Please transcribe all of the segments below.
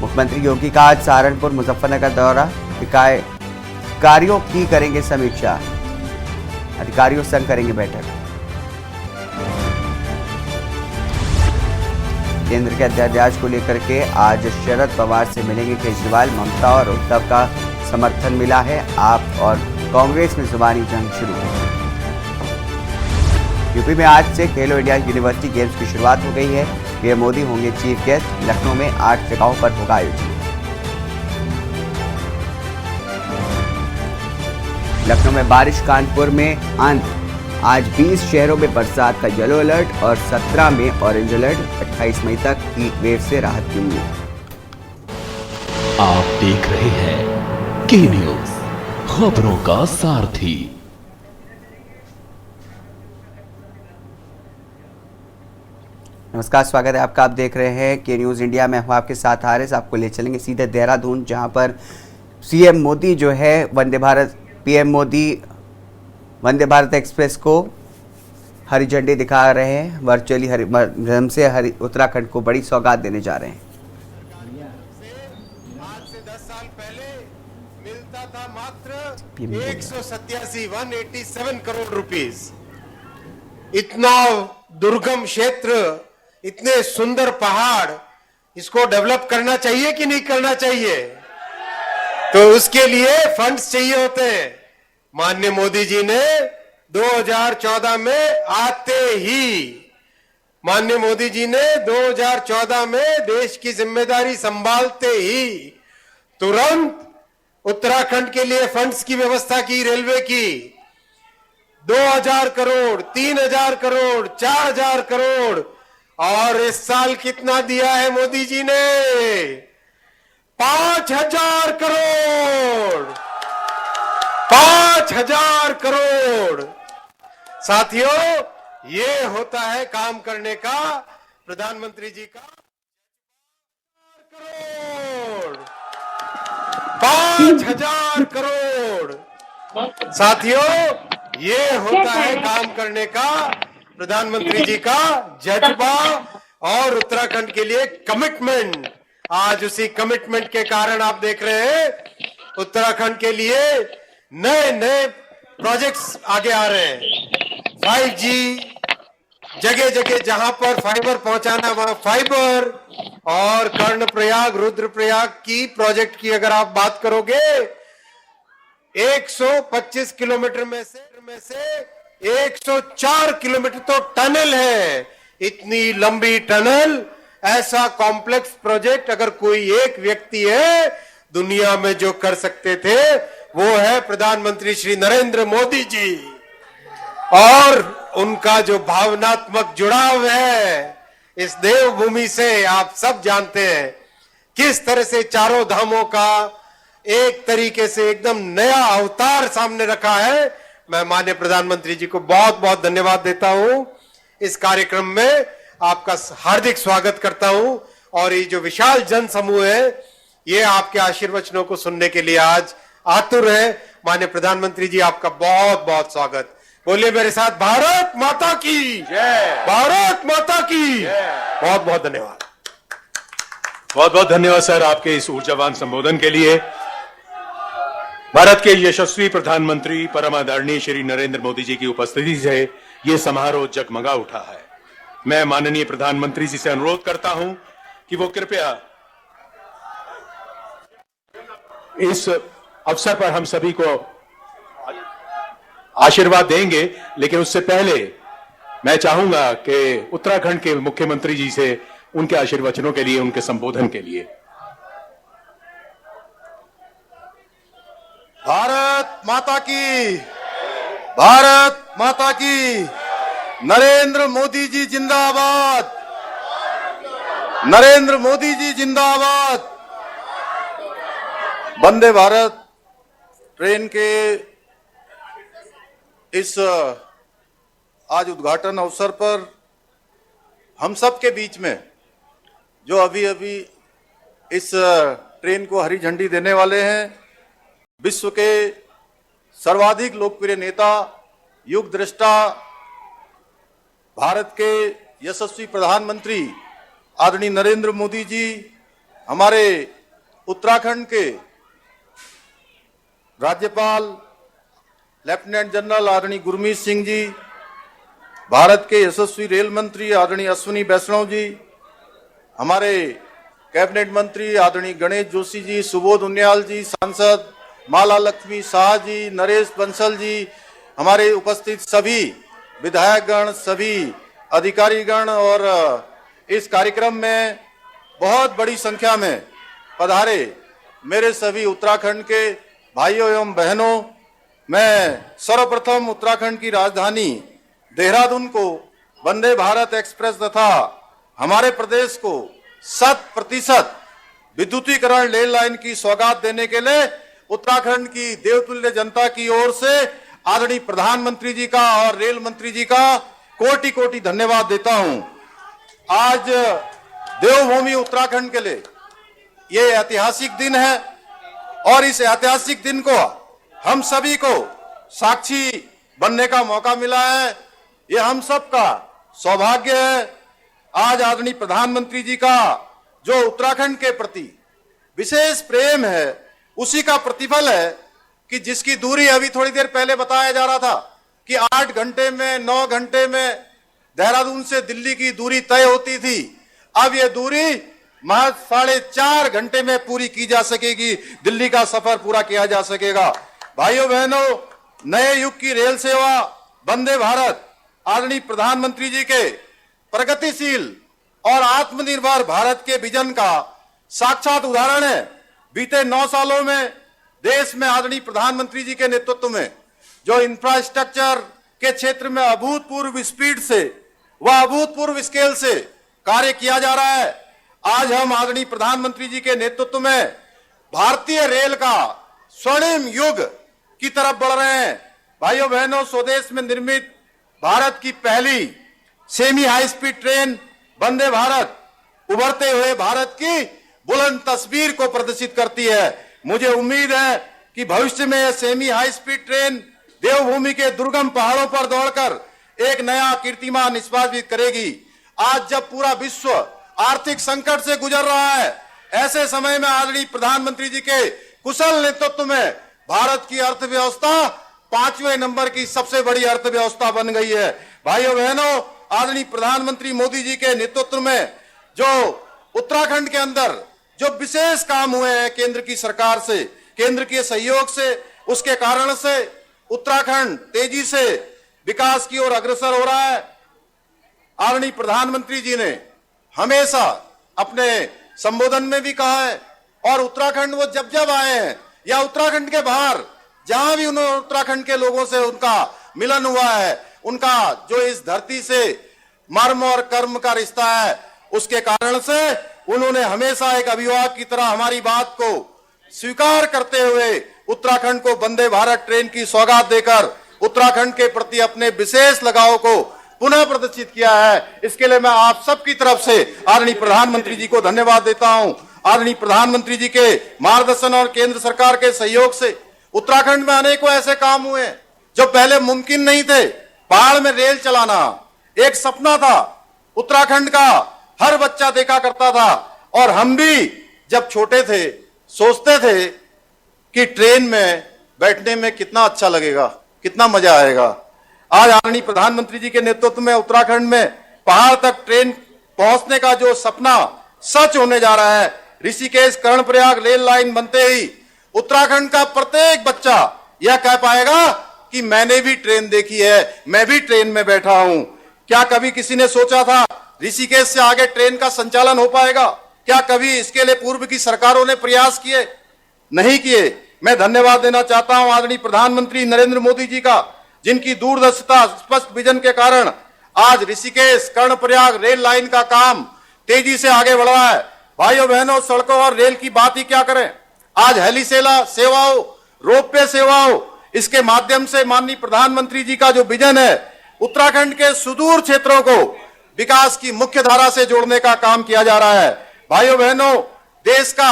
मुख्यमंत्री योगी का आज सहारनपुर मुजफ्फरनगर दौरा, कार्यों की करेंगे समीक्षा, अधिकारियों संग करेंगे बैठक। केंद्र के अध्यादेश को लेकर के आज शरद पवार से मिलेंगे केजरीवाल। ममता और उद्धव का समर्थन मिला है। आप और कांग्रेस में जुबानी जंग शुरू। यूपी में आज से खेलो इंडिया यूनिवर्सिटी गेम्स की शुरुआत हो गई है। पीएम मोदी होंगे चीफ गेस्ट। लखनऊ में 8 जगहों पर होगा आयोजन। लखनऊ में बारिश, कानपुर में आंधी। आज 20 शहरों में बरसात का येलो अलर्ट और 17 में ऑरेंज अलर्ट। 28 मई तक हीट वेव से राहत की उम्मीद। आप देख रहे हैं के न्यूज, खबरों का सारथी। नमस्कार, स्वागत है आपका। आप देख रहे हैं के न्यूज़ इंडिया। मैं हूं आपके साथ हारिस। आपको ले चलेंगे सीधे देहरादून, जहां पर सीएम मोदी जो है पीएम मोदी वंदे भारत एक्सप्रेस को हरी झंडी दिखा रहे हैं। वर्चुअली से उत्तराखंड को बड़ी सौगात देने जा रहे हैं। आज से 10 साल पहले मिलता था मात्र 187 करोड़ रुपीस। इतना दुर्गम क्षेत्र, इतने सुंदर पहाड़, इसको डेवलप करना चाहिए कि नहीं करना चाहिए? तो उसके लिए फंड्स चाहिए होते हैं। माननीय मोदी जी ने 2014 में आते ही माननीय मोदी जी ने 2014 में देश की जिम्मेदारी संभालते ही तुरंत उत्तराखंड के लिए फंड्स की व्यवस्था की। रेलवे की 2000 करोड़, 3000 करोड़, 4000 करोड़, और इस साल कितना दिया है मोदी जी ने? 5000 करोड़। 5000 करोड़। साथियों, ये होता है काम करने का प्रधानमंत्री जी का करोड़। 5000 करोड़। साथियों, ये होता है काम करने का प्रधानमंत्री जी का जज्बा और उत्तराखंड के लिए कमिटमेंट। आज उसी कमिटमेंट के कारण आप देख रहे हैं उत्तराखंड के लिए नए नए प्रोजेक्ट्स आगे आ रहे हैं। 5G, जगह जगह जहां पर फाइबर पहुंचाना वहां फाइबर, और कर्णप्रयाग, रुद्रप्रयाग की प्रोजेक्ट की अगर आप बात करोगे, 125 किलोमीटर में से 104 किलोमीटर तो टनल है। इतनी लंबी टनल, ऐसा कॉम्प्लेक्स प्रोजेक्ट अगर कोई एक व्यक्ति है दुनिया में जो कर सकते थे, वो है प्रधानमंत्री श्री नरेंद्र मोदी जी। और उनका जो भावनात्मक जुड़ाव है इस देवभूमि से, आप सब जानते हैं किस तरह से चारों धामों का एक तरीके से एकदम नया अवतार सामने रखा है। मैं माननीय प्रधानमंत्री जी को बहुत बहुत धन्यवाद देता हूं। इस कार्यक्रम में आपका हार्दिक स्वागत करता हूं, और ये जो विशाल जन समूह है, ये आपके आशीर्वचनों को सुनने के लिए आज आतुर है। माननीय प्रधानमंत्री जी, आपका बहुत बहुत स्वागत। बोलिए मेरे साथ, भारत माता की जय। भारत माता की जय। बहुत बहुत धन्यवाद। बहुत बहुत धन्यवाद सर, आपके इस ऊर्जावान संबोधन के लिए। भारत के यशस्वी प्रधानमंत्री परम आदरणीय श्री नरेंद्र मोदी जी की उपस्थिति से ये समारोह जगमगा उठा है। मैं माननीय प्रधानमंत्री जी से अनुरोध करता हूं कि वो कृपया इस अवसर पर हम सभी को आशीर्वाद देंगे, लेकिन उससे पहले मैं चाहूंगा कि उत्तराखंड के मुख्यमंत्री जी से उनके आशीर्वचनों के लिए, उनके संबोधन के लिए। भारत माता की, भारत माता की। नरेंद्र मोदी जी जिंदाबाद। नरेंद्र मोदी जी जिंदाबाद। वंदे भारत ट्रेन के इस आज उद्घाटन अवसर पर हम सब के बीच में जो अभी अभी इस ट्रेन को हरी झंडी देने वाले हैं, विश्व के सर्वाधिक लोकप्रिय नेता, युग दृष्टा, भारत के यशस्वी प्रधानमंत्री आदरणीय नरेंद्र मोदी जी हमारे उत्तराखंड के राज्यपाल लेफ्टिनेंट जनरल आदरणीय गुरमीत सिंह जी, भारत के यशस्वी रेल मंत्री आदरणीय अश्विनी वैष्णव जी, हमारे कैबिनेट मंत्री आदरणीय गणेश जोशी जी, सुबोध उनियाल जी, सांसद माला लक्ष्मी शाह जी, नरेश बंसल जी, हमारे उपस्थित सभी विधायकगण, सभी अधिकारीगण और इस कार्यक्रम में बहुत बड़ी संख्या में पधारे मेरे सभी उत्तराखंड के भाइयों एवं बहनों, मैं सर्वप्रथम उत्तराखंड की राजधानी देहरादून को वंदे भारत एक्सप्रेस तथा हमारे प्रदेश को 100% विद्युतीकरण रेल लाइन की सौगात देने के लिए उत्तराखंड की देवतुल्य जनता की ओर से आदरणीय प्रधानमंत्री जी का और रेल मंत्री जी का कोटि कोटि धन्यवाद देता हूं। आज देवभूमि उत्तराखंड के लिए ये ऐतिहासिक दिन है और इस ऐतिहासिक दिन को हम सभी को साक्षी बनने का मौका मिला है। ये हम सब का सौभाग्य है। आज आदरणीय प्रधानमंत्री जी का जो उत्तराखंड के प्रति विशेष प्रेम है, उसी का प्रतिफल है कि जिसकी दूरी अभी थोड़ी देर पहले बताया जा रहा था कि 8 घंटे में 9 घंटे में देहरादून से दिल्ली की दूरी तय होती थी, अब ये दूरी महज 4.5 घंटे में पूरी की जा सकेगी, दिल्ली का सफर पूरा किया जा सकेगा। भाइयों बहनों, नए युग की रेल सेवा वंदे भारत आदरणीय प्रधानमंत्री जी के प्रगतिशील और आत्मनिर्भर भारत के विजन का साक्षात उदाहरण है। बीते 9 सालों में देश में आदरणीय प्रधानमंत्री जी के नेतृत्व में जो इंफ्रास्ट्रक्चर के क्षेत्र में अभूतपूर्व स्पीड से व अभूतपूर्व स्केल से कार्य किया जा रहा है। आज हम आदरणीय प्रधानमंत्री जी के नेतृत्व में भारतीय रेल का स्वर्णिम युग की तरफ बढ़ रहे हैं। भाइयों बहनों, स्वदेश में निर्मित भारत की पहली semi high speed train Vande Bharat उभरते हुए भारत की बुलंद तस्वीर को प्रदर्शित करती है। मुझे उम्मीद है कि भविष्य में यह सेमी हाई स्पीड ट्रेन देवभूमि के दुर्गम पहाड़ों पर दौड़कर एक नया कीर्तिमान निष्पादित करेगी। आज जब पूरा विश्व आर्थिक संकट से गुजर रहा है, ऐसे समय में आदरणीय प्रधानमंत्री जी के कुशल नेतृत्व में भारत की अर्थव्यवस्था 5वें नंबर की सबसे बड़ी अर्थव्यवस्था बन गई है। भाइयों बहनों, आदरणीय प्रधानमंत्री मोदी जी के नेतृत्व में जो उत्तराखंड के अंदर जो विशेष काम हुए हैं केंद्र की सरकार से, केंद्र के सहयोग से, उसके कारण से उत्तराखंड तेजी से विकास की ओर अग्रसर हो रहा है। आदरणीय प्रधानमंत्री जी ने हमेशा अपने संबोधन में भी कहा है और उत्तराखंड वो जब जब आए हैं या उत्तराखंड के बाहर जहां भी उन्होंने उत्तराखंड के लोगों से उनका मिलन हुआ है, उनका जो इस धरती से मर्म और कर्म का रिश्ता है, उसके कारण से उन्होंने हमेशा एक अभिभावक की तरह हमारी बात को स्वीकार करते हुए उत्तराखंड को वंदे भारत ट्रेन की सौगात देकर उत्तराखंड के प्रति अपने विशेष लगाव को पुनः प्रदर्शित किया है। इसके लिए मैं आप सबकी तरफ से आदरणीय प्रधानमंत्री जी को धन्यवाद देता हूं। आदरणीय प्रधानमंत्री जी के मार्गदर्शन और केंद्र सरकार के सहयोग से उत्तराखंड में अनेकों ऐसे काम हुए जो पहले मुमकिन नहीं थे। पहाड़ में रेल चलाना एक सपना था, उत्तराखंड का हर बच्चा देखा करता था और हम भी जब छोटे थे सोचते थे कि ट्रेन में बैठने में कितना अच्छा लगेगा, कितना मजा आएगा। आज आदरणीय प्रधानमंत्री जी के नेतृत्व में उत्तराखंड में पहाड़ तक ट्रेन पहुंचने का जो सपना सच होने जा रहा है। ऋषिकेश कर्णप्रयाग रेल लाइन बनते ही उत्तराखंड का प्रत्येक बच्चा यह कह पाएगा कि मैंने भी ट्रेन देखी है, मैं भी ट्रेन में बैठा हूं। क्या कभी किसी ने सोचा था ऋषिकेश से आगे ट्रेन का संचालन हो पाएगा? क्या कभी इसके लिए पूर्व की सरकारों ने प्रयास किए? नहीं किए। मैं धन्यवाद देना चाहता हूं आदरणीय प्रधानमंत्री नरेंद्र मोदी जी का, जिनकी दूरदर्शिता स्पष्ट विजन के कारण आज ऋषिकेश कर्णप्रयाग रेल लाइन का काम तेजी से आगे बढ़ रहा है। भाइयों बहनों, सड़कों और रेल की बात ही क्या करें, आज हेली सेवाओं, रोपवे सेवाओं, इसके माध्यम से माननीय प्रधानमंत्री जी का जो विजन है, उत्तराखंड के सुदूर क्षेत्रों को विकास की मुख्य धारा से जोड़ने का काम किया जा रहा है। भाइयों बहनों, देश का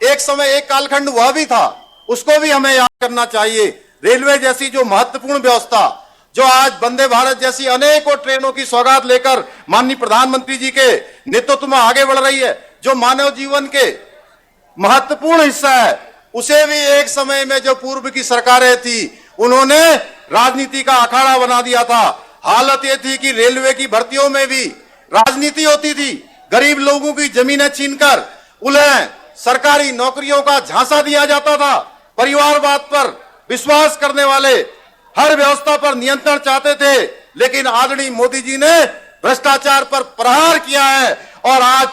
एक समय एक कालखंड वह भी था, उसको भी हमें याद करना चाहिए। रेलवे जैसी जो महत्वपूर्ण व्यवस्था जो आज वंदे भारत जैसी अनेकों ट्रेनों की सौगात लेकर माननीय प्रधानमंत्री जी के नेतृत्व में आगे बढ़ रही है, जो मानव जीवन के महत्वपूर्ण हिस्सा है। उसे भी एक समय में जो पूर्व की सरकारें थी उन्होंने राजनीति का अखाड़ा बना दिया था। हालत ये थी कि रेलवे की भर्तियों में भी राजनीति होती थी। गरीब लोगों की जमीनें छीनकर उन्हें सरकारी नौकरियों का झांसा दिया जाता था। परिवारवाद पर विश्वास करने वाले हर व्यवस्था पर नियंत्रण चाहते थे, लेकिन आदरणीय मोदी जी ने भ्रष्टाचार पर प्रहार किया है और आज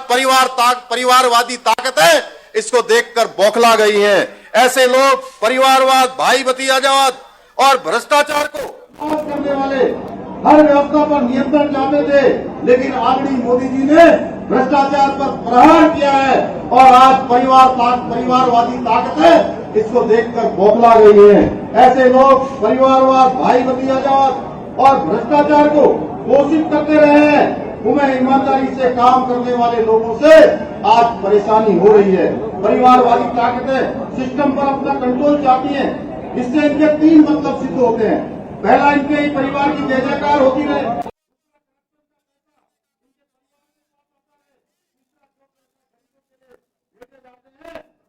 परिवारवादी ताकतें इसको देखकर बौखला गई हैं। ऐसे लोग परिवारवाद, भाई भतीजावाद और भ्रष्टाचार को नाश करने वाले हर व्यवस्था पर नियंत्रण चाहते थे, लेकिन आदरणीय मोदी जी ने भ्रष्टाचार पर प्रहार किया है और आज परिवारवादी ताकतें इसको देखकर बौखला गई हैं। ऐसे लोग परिवारवाद, भाई भतीजावाद और भ्रष्टाचार को पोषित करते रहे हैं। उन्हें ईमानदारी से काम करने वाले लोगों से आज परेशानी हो रही है। परिवारवादी ताकतें सिस्टम पर अपना कंट्रोल चाहती हैं। इससे इनके 3 मतलब सिद्ध होते हैं। पहला, इनके ही परिवार की जय जयकार होती रहे।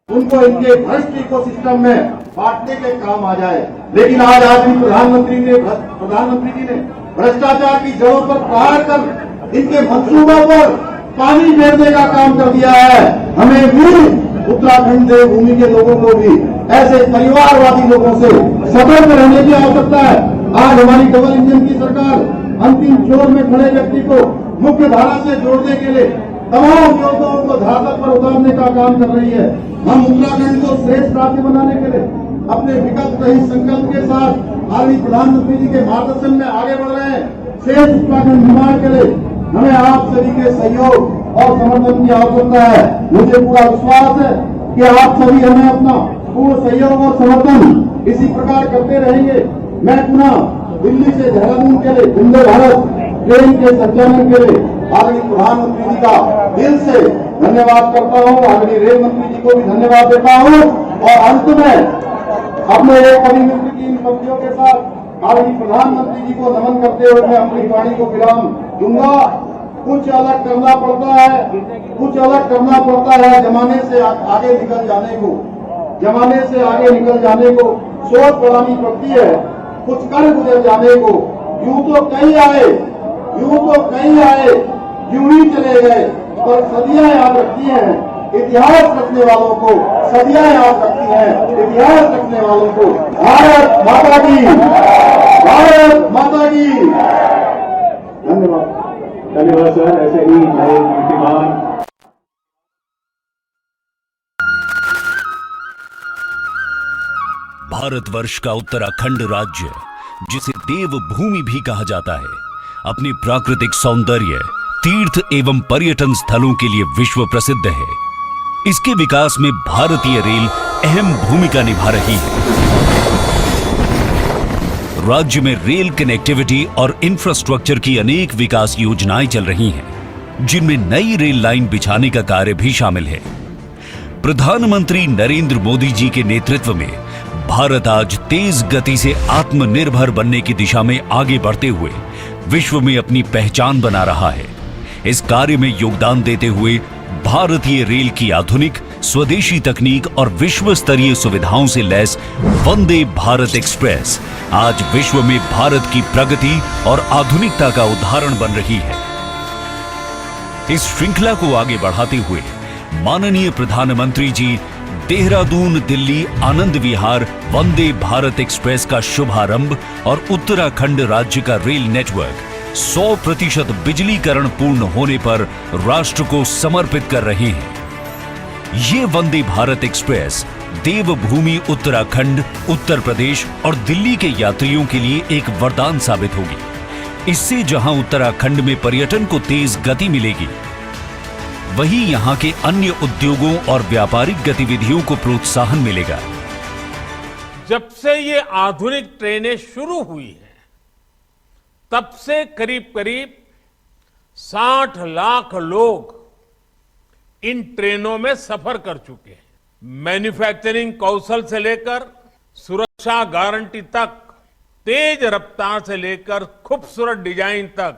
उनको इनके भ्रष्ट इकोसिस्टम में बांटने के काम आ जाए। लेकिन आज भी प्रधानमंत्री जी ने भ्रष्टाचार की जड़ों पर प्रहार कर इनके मंसूबों पर पानी फेरने का काम कर दिया है। हमें भी उत्तराखंड देवभूमि के लोगों को भी ऐसे परिवारवादी लोगों से सतर्क रहने की आवश्यकता है। आज हमारी डबल इंजन की सरकार अंतिम छोर में खड़े व्यक्ति को मुख्य धारा से जोड़ने के लिए तमाम योजनाओं को धरातल पर उतारने का काम कर रही है। हम उत्तराखंड को श्रेष्ठ राज्य बनाने के लिए अपने विकल्प रहित संकल्प के साथ आदरणीय प्रधानमंत्री जी के मार्गदर्शन में आगे बढ़ रहे हैं। श्रेष्ठ उत्तराखंड निर्माण के लिए हमें आप सभी के सहयोग और समर्थन की आवश्यकता है। मुझे पूरा विश्वास है कि आप सभी हमें अपना पूर्ण सहयोग और समर्थन इसी प्रकार करते रहेंगे। मैं पुनः दिल्ली से देहरादून के लिए वंदे भारत ट्रेन के संचालन के लिए आदरणीय प्रधानमंत्री जी का दिल से धन्यवाद करता हूँ। आदरणीय रेल मंत्री जी को भी धन्यवाद देता हूँ और अंत में अपने एक बड़ी मित्र की इन उपलब्धियों के साथ आदरणीय प्रधानमंत्री जी को नमन करते हुए मैं अपनी वाणी को विराम दूंगा। कुछ अलग करना पड़ता है जमाने से आगे निकल जाने को सोच बढ़ानी पड़ती है, कुछ कर गुजर जाने को। यूं तो कई आए, यूं ही चले गए, पर सदियां याद रखती हैं इतिहास रखने वालों को। भारत माता की, धन्यवाद सर। ऐसे ही नए कीर्तिमान भारतवर्ष का उत्तराखंड राज्य, जिसे देवभूमि भी कहा जाता है, अपने प्राकृतिक सौंदर्य, तीर्थ एवं पर्यटन स्थलों के लिए विश्व प्रसिद्ध है। इसके विकास में भारतीय रेल अहम भूमिका निभा रही है। राज्य में रेल कनेक्टिविटी और इंफ्रास्ट्रक्चर की अनेक विकास योजनाएं चल रही हैं, जिनमें नई रेल लाइन बिछाने का कार्य भी शामिल है। प्रधानमंत्री नरेंद्र मोदी जी के नेतृत्व में भारत आज तेज गति से आत्मनिर्भर बनने की दिशा में आगे बढ़ते हुए विश्व में अपनी पहचान बना रहा है। इस कार्य में योगदान देते हुए भारतीय रेल की आधुनिक स्वदेशी तकनीक और विश्व स्तरीय सुविधाओं से लैस वंदे भारत एक्सप्रेस आज विश्व में भारत की प्रगति और आधुनिकता का उदाहरण बन रही है। इस श्रृंखला को आगे बढ़ाते हुए माननीय प्रधानमंत्री जी देहरादून दिल्ली आनंद विहार वंदे भारत एक्सप्रेस का शुभारंभ और उत्तराखंड राज्य का रेल नेटवर्क 100% बिजलीकरण पूर्ण होने पर राष्ट्र को समर्पित कर रहे हैं। ये वंदे भारत एक्सप्रेस देवभूमि उत्तराखंड, उत्तर प्रदेश और दिल्ली के यात्रियों के लिए एक वरदान साबित होगी। इससे जहां उत्तराखंड में पर्यटन को तेज गति मिलेगी, वहीं यहां के अन्य उद्योगों और व्यापारिक गतिविधियों को प्रोत्साहन मिलेगा। जब से ये आधुनिक ट्रेनें शुरू हुई हैं, तब से करीब करीब 60 लाख लोग इन ट्रेनों में सफर कर चुके हैं। मैन्युफैक्चरिंग कौशल से लेकर सुरक्षा गारंटी तक, तेज रफ्तार से लेकर खूबसूरत डिजाइन तक,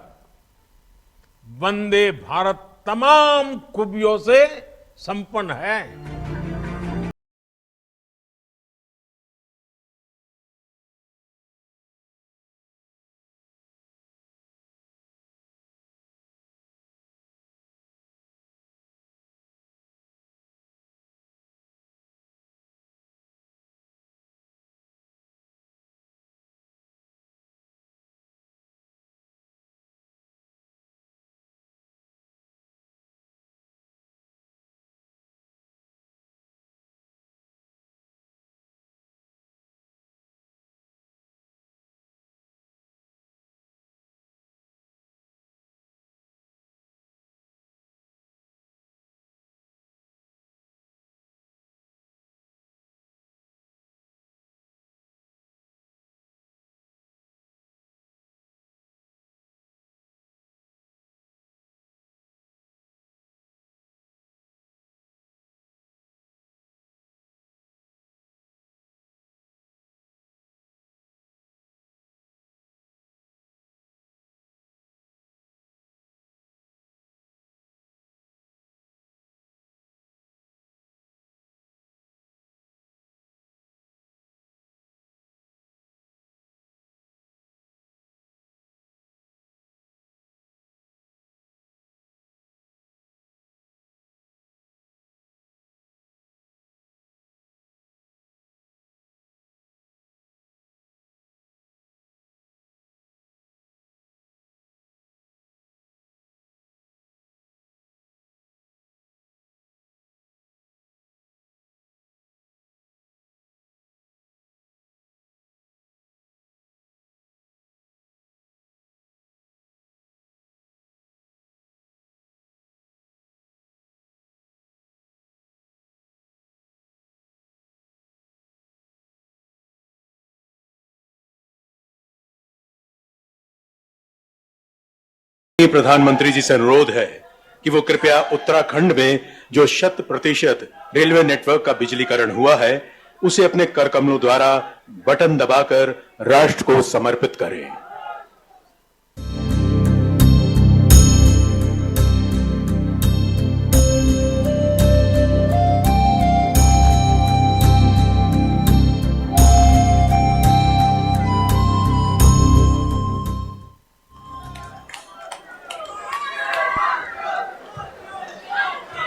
वंदे भारत तमाम खूबियों से संपन्न है। प्रधानमंत्री जी से अनुरोध है कि वो कृपया उत्तराखंड में जो 100% रेलवे नेटवर्क का बिजलीकरण हुआ है उसे अपने कर कमलों द्वारा बटन दबाकर राष्ट्र को समर्पित करें।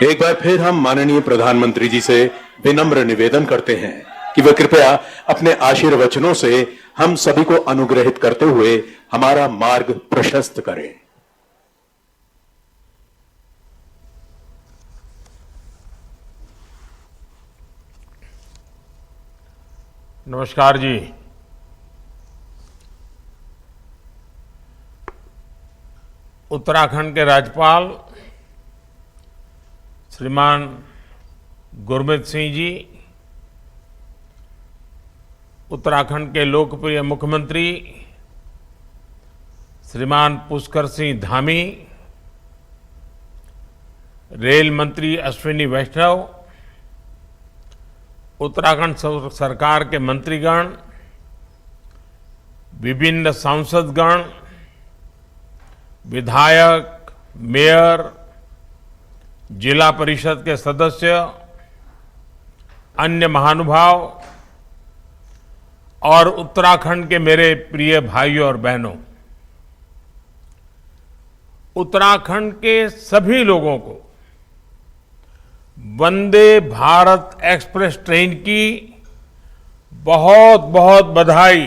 एक बार फिर हम माननीय प्रधानमंत्री जी से विनम्र निवेदन करते हैं कि वे कृपया अपने आशीर्वचनों से हम सभी को अनुग्रहित करते हुए हमारा मार्ग प्रशस्त करें। नमस्कार जी। उत्तराखंड के राज्यपाल श्रीमान गुरमीत सिंह जी, उत्तराखंड के लोकप्रिय मुख्यमंत्री श्रीमान पुष्कर सिंह धामी, रेल मंत्री अश्विनी वैष्णव, उत्तराखंड सरकार के मंत्रीगण, विभिन्न सांसदगण, विधायक, मेयर, जिला परिषद के सदस्य, अन्य महानुभाव और उत्तराखंड के मेरे प्रिय भाइयों और बहनों, उत्तराखंड के सभी लोगों को वंदे भारत एक्सप्रेस ट्रेन की बहुत बहुत बधाई।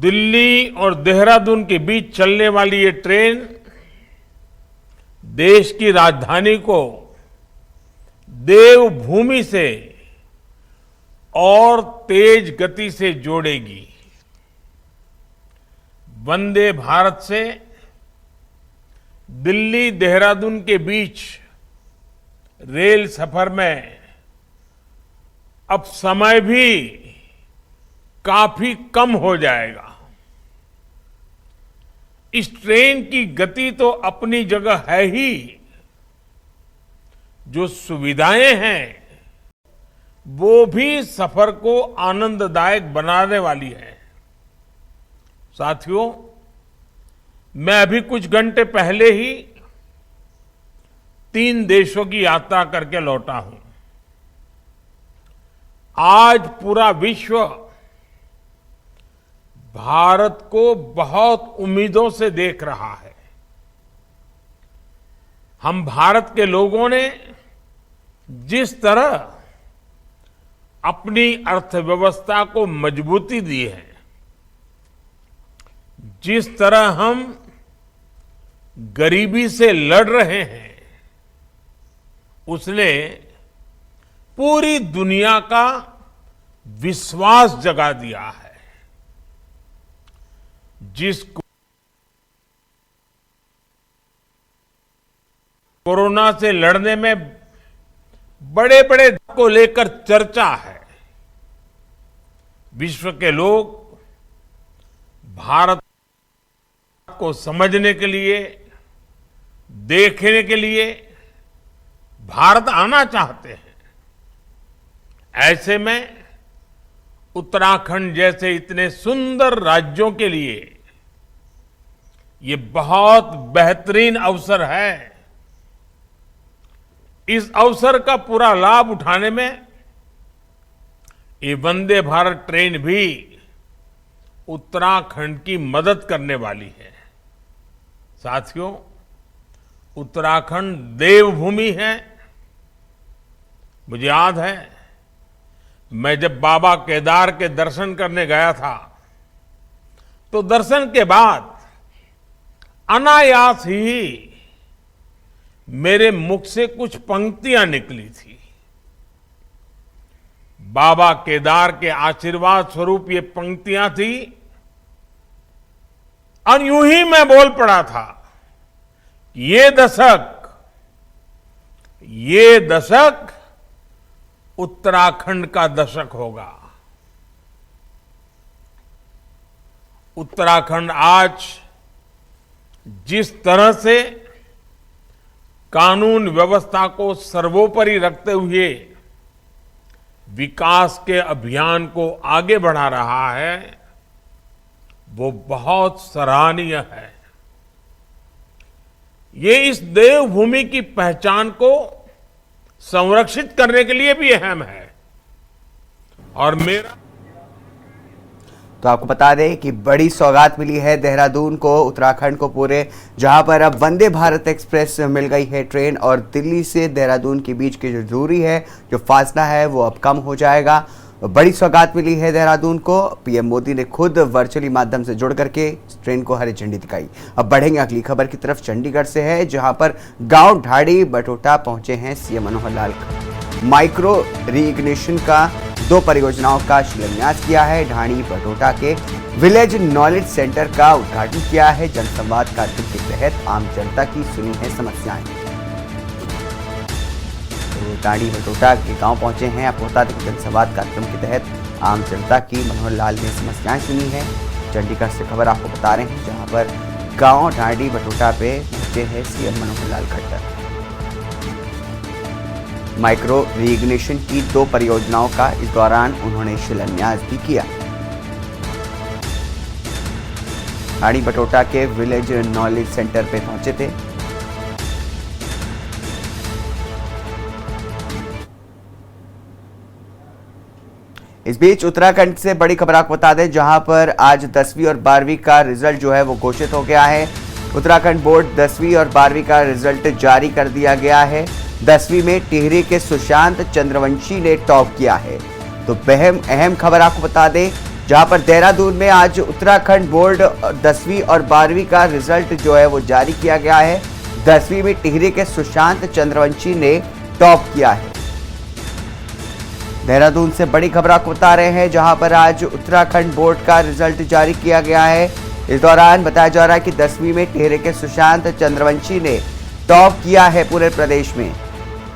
दिल्ली और देहरादून के बीच चलने वाली ये ट्रेन देश की राजधानी को देवभूमि से और तेज गति से जोड़ेगी। वंदे भारत से दिल्ली देहरादून के बीच रेल सफर में अब समय भी काफी कम हो जाएगा। इस ट्रेन की गति तो अपनी जगह है ही, जो सुविधाएं हैं वो भी सफर को आनंददायक बनाने वाली है। साथियों, मैं अभी कुछ घंटे पहले ही 3 देशों की यात्रा करके लौटा हूं। आज पूरा विश्व भारत को बहुत उम्मीदों से देख रहा है। हम भारत के लोगों ने जिस तरह अपनी अर्थव्यवस्था को मजबूती दी है, जिस तरह हम गरीबी से लड़ रहे हैं, उसने पूरी दुनिया का विश्वास जगा दिया है। जिस कोरोना से लड़ने में बड़े बड़े को लेकर चर्चा है, विश्व के लोग भारत को समझने के लिए, देखने के लिए भारत आना चाहते हैं। ऐसे में उत्तराखंड जैसे इतने सुंदर राज्यों के लिए ये बहुत बेहतरीन अवसर है। इस अवसर का पूरा लाभ उठाने में ये वंदे भारत ट्रेन भी उत्तराखंड की मदद करने वाली है। साथियों, उत्तराखंड देवभूमि है। मुझे याद है, मैं जब बाबा केदार के दर्शन करने गया था तो दर्शन के बाद अनायास ही मेरे मुख से कुछ पंक्तियां निकली थी। बाबा केदार के आशीर्वाद स्वरूप ये पंक्तियां थी और यूं ही मैं बोल पड़ा था, ये दशक उत्तराखंड का दशक होगा। उत्तराखंड आज जिस तरह से कानून व्यवस्था को सर्वोपरि रखते हुए विकास के अभियान को आगे बढ़ा रहा है, वो बहुत सराहनीय है। ये इस देवभूमि की पहचान को संरक्षित करने के लिए भी अहम है। और मेरा तो आपको बता दें कि बड़ी सौगात मिली है देहरादून को, उत्तराखंड को पूरे, जहां पर अब वंदे भारत एक्सप्रेस मिल गई है ट्रेन और दिल्ली से देहरादून के बीच की जो दूरी है, जो फासला है, वो अब कम हो जाएगा। बड़ी सौगात मिली है देहरादून को। पीएम मोदी ने खुद वर्चुअली माध्यम से जुड़ करके इस ट्रेन को हरी झंडी दिखाई। अब बढ़ेंगे अगली खबर की तरफ। चंडीगढ़ से है, जहां पर गांव ढाड़ी बटोटा पहुंचे हैं सीएम मनोहर लाल। माइक्रो रीइग्निशन का 2 परियोजनाओं का शिलान्यास किया है। ढाणी बटोटा के विलेज नॉलेज सेंटर का उद्घाटन किया है। जनसंवाद कार्यक्रम के तहत आम जनता की सुनी है समस्याएं। तो ढाणी बटोटा के गांव पहुंचे हैं। आपको बता दें कि जनसंवाद कार्यक्रम के तहत आम जनता की मनोहर लाल ने समस्याएं सुनी है। चंडीगढ़ से खबर आपको बता रहे हैं, जहां पर गांव ढाणी बटोटा पे पहुंचे हैं सीएम मनोहर लाल खट्टर। माइक्रो रीइग्निशन की 2 परियोजनाओं का इस दौरान उन्होंने शिलान्यास भी किया। ढाणी बटोटा के विलेज नॉलेज सेंटर पे पहुंचे थे। इस बीच उत्तराखंड से बड़ी खबर आपको बता दें, जहां पर आज 10वीं और 12वीं का रिजल्ट जो है वो घोषित हो गया है। उत्तराखंड बोर्ड 10वीं और 12वीं का रिजल्ट जारी कर दिया गया है। 10वीं में टिहरी के सुशांत चंद्रवंशी ने टॉप किया है। तो अहम खबर आपको बता दें, जहां पर देहरादून में आज उत्तराखंड बोर्ड 10वीं और 12वीं का रिजल्ट जो है वो जारी किया गया है। 10वीं में टिहरी के सुशांत चंद्रवंशी ने टॉप किया है। देहरादून से बड़ी खबर आपको बता रहे हैं, जहां पर आज उत्तराखंड बोर्ड का रिजल्ट जारी किया गया है। इस दौरान बताया जा रहा है कि 10वीं में टिहरी के सुशांत चंद्रवंशी ने टॉप किया है पूरे प्रदेश में।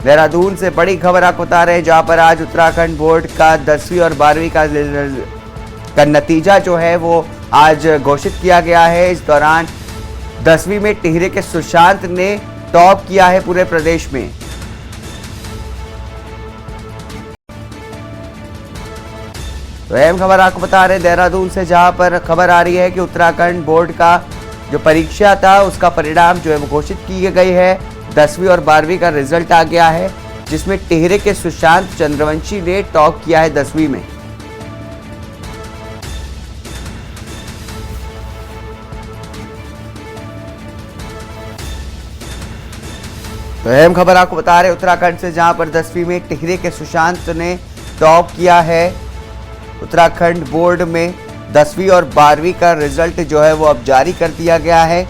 देहरादून से बड़ी खबर आपको बता रहे हैं, जहां पर आज उत्तराखंड बोर्ड का 10वीं और 12वीं का नतीजा जो है वो आज घोषित किया गया है। इस दौरान 10वीं में टिहरी के सुशांत ने टॉप किया है पूरे प्रदेश में। तो अहम खबर आपको बता रहे हैं देहरादून से, जहां पर खबर आ रही है कि उत्तराखंड बोर्ड का जो परीक्षा था उसका परिणाम जो है वो घोषित की गई है। 10वीं और 12वीं का रिजल्ट आ गया है, जिसमें टिहरी के सुशांत चंद्रवंशी ने टॉप किया है 10वीं में। तो अहम खबर आपको बता रहे उत्तराखंड से, जहां पर 10वीं में टिहरी के सुशांत ने टॉप किया है। उत्तराखंड बोर्ड में 10वीं और 12वीं का रिजल्ट जो है वो अब जारी कर दिया गया है।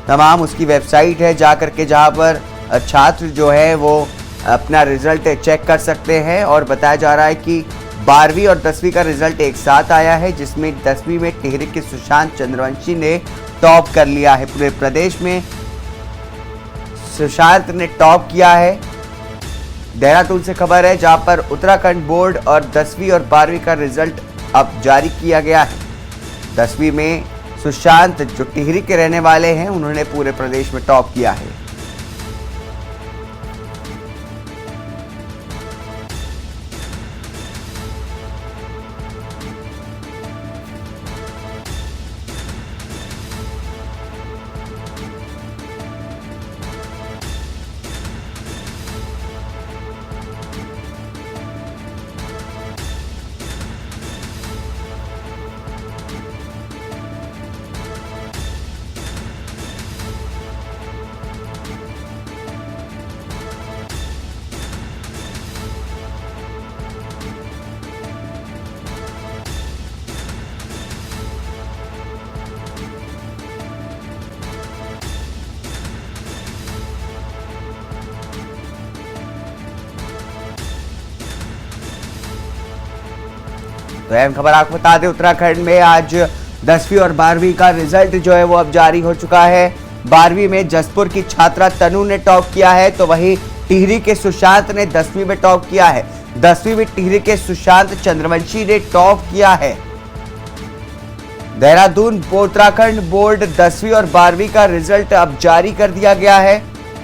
तमाम उसकी वेबसाइट है जाकर के, जहां पर छात्र जो है वो अपना रिजल्ट चेक कर सकते हैं। और बताया जा रहा है कि 12वीं और 10वीं का रिजल्ट एक साथ आया है, जिसमें 10वीं में टिहरी के सुशांत चंद्रवंशी ने टॉप कर लिया है। पूरे प्रदेश में सुशांत ने टॉप किया है। देहरादून से खबर है, जहां पर उत्तराखंड बोर्ड और 10वीं और 12वीं का रिजल्ट अब जारी किया गया है। 10वीं में सुशांत जो टिहरी के रहने वाले हैं, उन्होंने पूरे प्रदेश में टॉप किया है। तो अहम खबर आपको बता दें, उत्तराखंड में आज 10वीं और 12वीं का रिजल्ट जो है वो अब जारी हो चुका है। 12वीं में जसपुर की छात्रा तनु ने टॉप किया है, तो वहीं टिहरी के सुशांत ने 10वीं में टॉप किया है। 10वीं में टिहरी के सुशांत चंद्रवंशी ने टॉप किया है। देहरादून उत्तराखंड बोर्ड 10वीं और 12वीं का रिजल्ट अब जारी कर दिया गया है।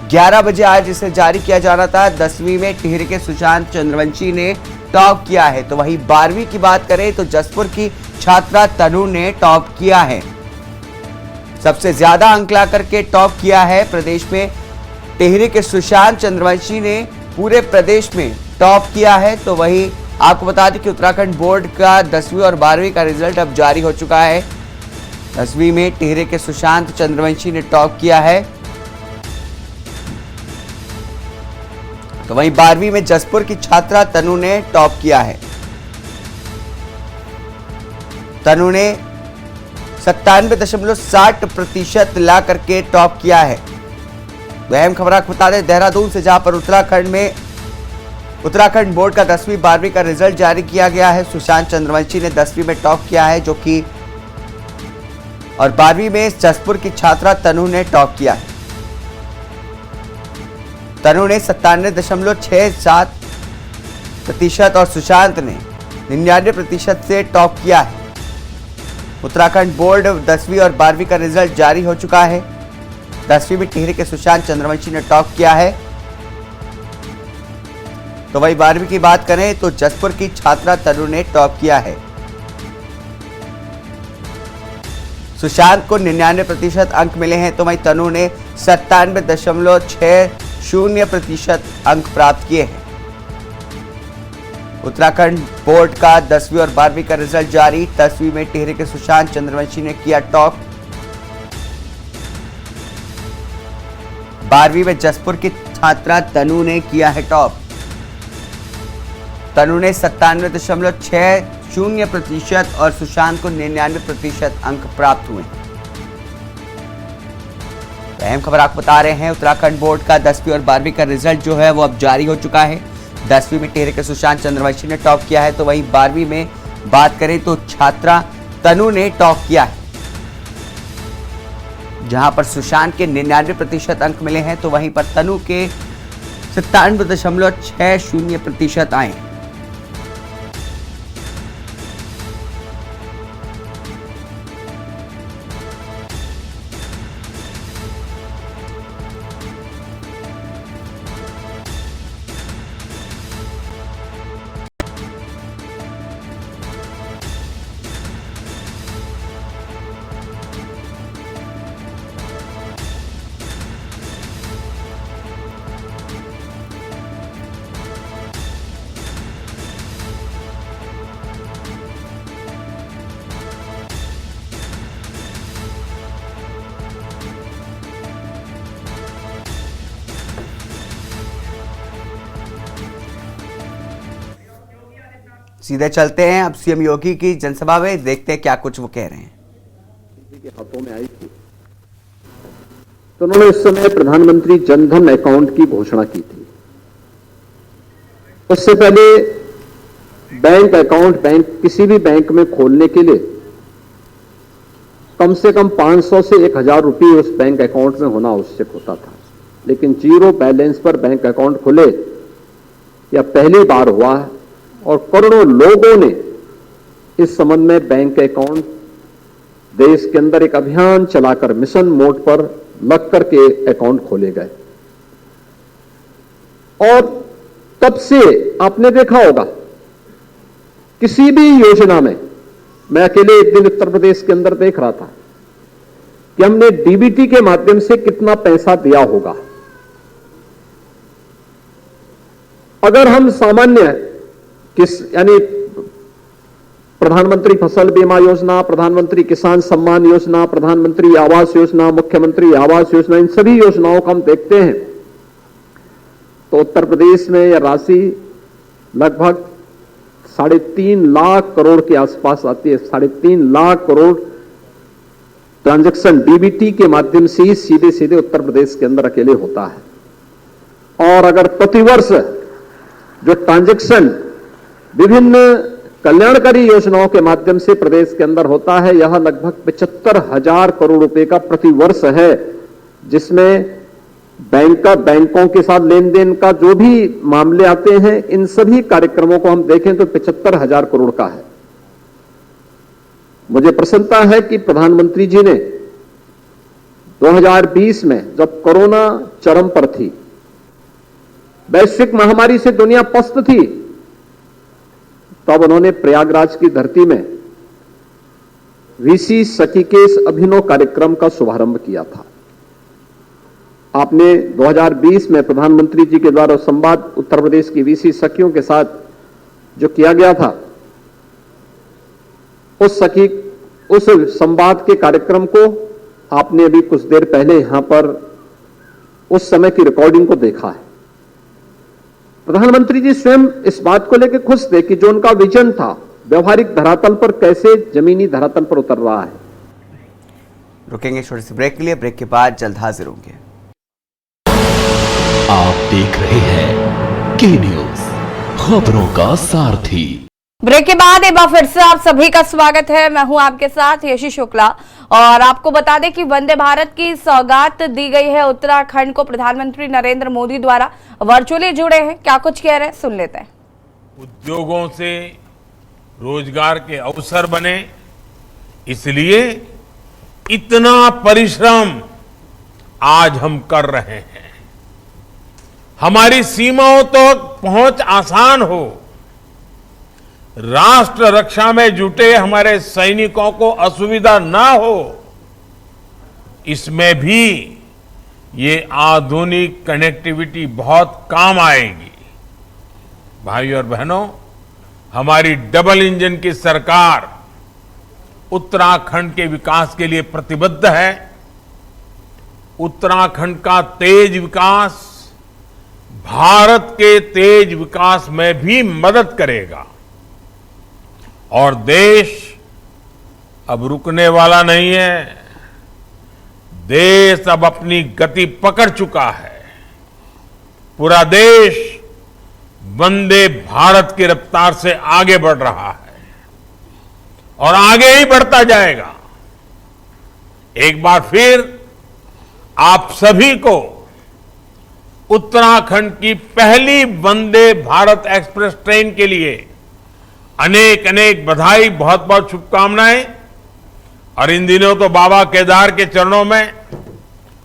11 बजे आज इसे जारी किया जाना था। 10वीं में टिहरी के सुशांत चंद्रवंशी ने टॉप किया है, तो वहीं 12वीं की बात करें तो जसपुर की छात्रा तनु ने टॉप किया है। सबसे ज्यादा अंक ला करके टॉप किया है प्रदेश में टिहरी के सुशांत चंद्रवंशी ने पूरे प्रदेश में टॉप किया है। तो वहीं आपको बता दें कि उत्तराखंड बोर्ड का 10वीं और 12वीं का रिजल्ट अब जारी हो चुका है। 10वीं में टिहरी के सुशांत चंद्रवंशी ने टॉप किया है, तो वहीं 12वीं में जसपुर की छात्रा तनु ने टॉप किया है। तनु ने 97.60% ला करके टॉप किया है। अहम खबर आपको बता दें देहरादून से, जहां पर उत्तराखंड बोर्ड का 10वीं 12वीं का रिजल्ट जारी किया गया है। सुशांत चंद्रवंशी ने 10वीं में टॉप किया है, जो कि और 12वीं में जसपुर की छात्रा तनु ने टॉप किया है। तनु ने 97.67% और सुशांत ने 99% से टॉप किया है। उत्तराखंड बोर्ड 10वीं और 12वीं का रिजल्ट जारी हो चुका है। 10वीं में टिहरी के सुशांत चंद्रवंशी ने टॉप किया है, तो वही 12वीं की बात करें तो जसपुर की छात्रा तनु ने टॉप किया है। सुशांत को 99% अंक मिले हैं, तो वही तनु ने 97.60% अंक प्राप्त किए हैं। उत्तराखंड बोर्ड का 10वीं और 12वीं का रिजल्ट जारी। 10वीं में टिहरी के सुशांत चंद्रवंशी ने किया टॉप। 12वीं में जसपुर की छात्रा तनु ने किया है टॉप। तनु ने 97.60% और सुशांत को 99% अंक प्राप्त हुए। तो अहम खबर आपको बता रहे हैं, उत्तराखंड बोर्ड का 10वीं और 12वीं का रिजल्ट जो है वो अब जारी हो चुका है। 10वीं में टिहरी के सुशांत चंद्रवंशी ने टॉप किया है, तो वहीं 12वीं में बात करें तो छात्रा तनु ने टॉप किया है, जहां पर सुशांत के 99% अंक मिले हैं, तो वहीं पर तनु के 97.60% आए। सीधे चलते हैं अब सीएम योगी की जनसभा में, देखते हैं क्या कुछ वो कह रहे हैं। के हाथों में आई थी तो उन्होंने उस समय प्रधानमंत्री जनधन अकाउंट की घोषणा की थी। उससे पहले बैंक अकाउंट किसी भी बैंक में खोलने के लिए कम से कम 500 से 1000 रुपये उस बैंक अकाउंट में होना आवश्यक होता था, लेकिन जीरो बैलेंस पर बैंक अकाउंट खुले या पहली बार हुआ है और करोड़ों लोगों ने इस संबंध में बैंक अकाउंट देश के अंदर एक अभियान चलाकर मिशन मोड पर लग करके अकाउंट खोले गए। और तब से आपने देखा होगा किसी भी योजना में, मैं अकेले एक दिन उत्तर प्रदेश के अंदर देख रहा था कि हमने डीबीटी के माध्यम से कितना पैसा दिया होगा। अगर हम सामान्य यानी प्रधानमंत्री फसल बीमा योजना, प्रधानमंत्री किसान सम्मान योजना, प्रधानमंत्री आवास योजना, मुख्यमंत्री आवास योजना, इन सभी योजनाओं को हम देखते हैं तो उत्तर प्रदेश में यह राशि लगभग 3.5 लाख करोड़ के आसपास आती है। 3.5 लाख करोड़ ट्रांजैक्शन डीबीटी के माध्यम से ही सीधे सीधे उत्तर प्रदेश के अंदर अकेले होता है। और अगर प्रतिवर्ष जो ट्रांजैक्शन विभिन्न कल्याणकारी योजनाओं के माध्यम से प्रदेश के अंदर होता है, यह लगभग 75,000 करोड़ रुपए का प्रतिवर्ष है, जिसमें बैंकों के साथ लेन देन का जो भी मामले आते हैं, इन सभी कार्यक्रमों को हम देखें तो 75,000 करोड़ का है। मुझे प्रसन्नता है कि प्रधानमंत्री जी ने 2020 में जब कोरोना चरम पर थी, वैश्विक महामारी से दुनिया पस्त थी, तब उन्होंने प्रयागराज की धरती में वीसी सखीकेश अभिनव कार्यक्रम का शुभारंभ किया था। आपने 2020 में प्रधानमंत्री जी के द्वारा संवाद उत्तर प्रदेश की वीसी सखियों के साथ जो किया गया था, उस संवाद के कार्यक्रम को आपने अभी कुछ देर पहले यहां पर उस समय की रिकॉर्डिंग को देखा है। प्रधानमंत्री जी स्वयं इस बात को लेकर खुश थे कि जो उनका विजन था व्यवहारिक धरातल पर कैसे जमीनी धरातल पर उतर रहा है। रुकेंगे छोटे से ब्रेक के लिए, ब्रेक के बाद जल्द हाजिर होंगे। आप देख रहे हैं के न्यूज, खबरों का सारथी। ब्रेक के बाद एक बार फिर से आप सभी का स्वागत है। मैं हूं आपके साथ यशी शुक्ला और आपको बता दें कि वंदे भारत की सौगात दी गई है उत्तराखंड को। प्रधानमंत्री नरेंद्र मोदी द्वारा वर्चुअली जुड़े हैं, क्या कुछ कह रहे हैं सुन लेते हैं। उद्योगों से रोजगार के अवसर बने, इसलिए इतना परिश्रम आज हम कर रहे हैं। हमारी सीमाओं तक पहुंच आसान हो, राष्ट्र रक्षा में जुटे हमारे सैनिकों को असुविधा ना हो, इसमें भी ये आधुनिक कनेक्टिविटी बहुत काम आएगी। भाइयों और बहनों, हमारी डबल इंजन की सरकार उत्तराखंड के विकास के लिए प्रतिबद्ध है। उत्तराखंड का तेज विकास भारत के तेज विकास में भी मदद करेगा और देश अब रुकने वाला नहीं है। देश अब अपनी गति पकड़ चुका है। पूरा देश वंदे भारत की रफ्तार से आगे बढ़ रहा है और आगे ही बढ़ता जाएगा। एक बार फिर आप सभी को उत्तराखंड की पहली वंदे भारत एक्सप्रेस ट्रेन के लिए अनेक अनेक बधाई, बहुत बहुत शुभकामनाएं। और इन दिनों तो बाबा केदार के चरणों में,